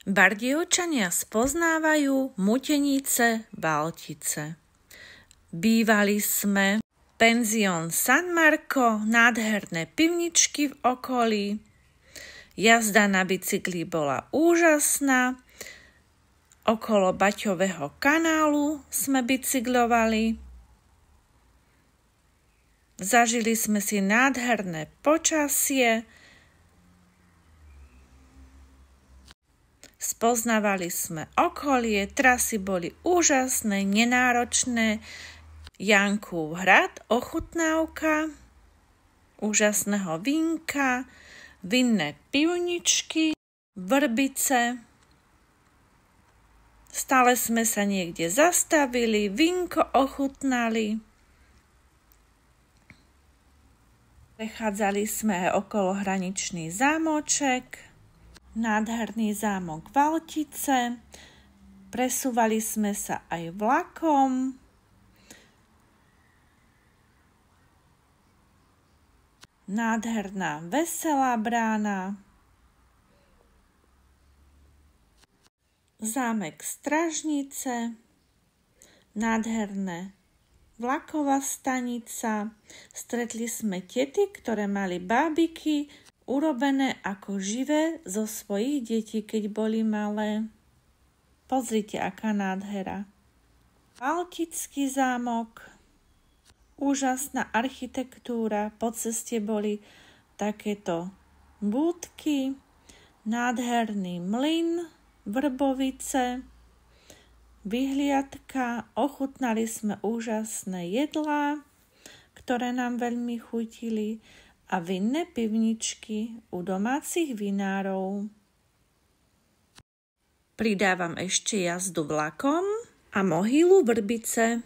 Bardejovčania spoznávajú Mutenice, Baltice. Bývali sme penzión San Marco, nádherné pivničky v okolí. Jazda na bicykli bola úžasná. Okolo Baťového kanálu sme bicyklovali. Zažili sme si nádherné počasie. Spoznávali sme okolie, trasy boli úžasné, nenáročné. Jankův hrad, ochutnávka, úžasného vínka, vinné pivničky, vrbice. Stále sme sa niekde zastavili, vínko ochutnali. Prechádzali sme okolo hraničný zámoček, nádherný zámok Valtice, presúvali sme sa aj vlakom. Nádherná Veselá brána, zámek Stražnice, nádherné vlaková stanica. Stretli sme tety, ktoré mali bábiky urobené ako živé zo svojich detí, keď boli malé. Pozrite, aká nádhera. Valtický zámok, úžasná architektúra, po ceste boli takéto búdky, nádherný mlyn, Vrbovice, vyhliadka, ochutnali sme úžasné jedlá, ktoré nám veľmi chutili, a vinné pivničky u domácich vinárov. Pridávam ešte jazdu vlakom a mohylu Vrbice.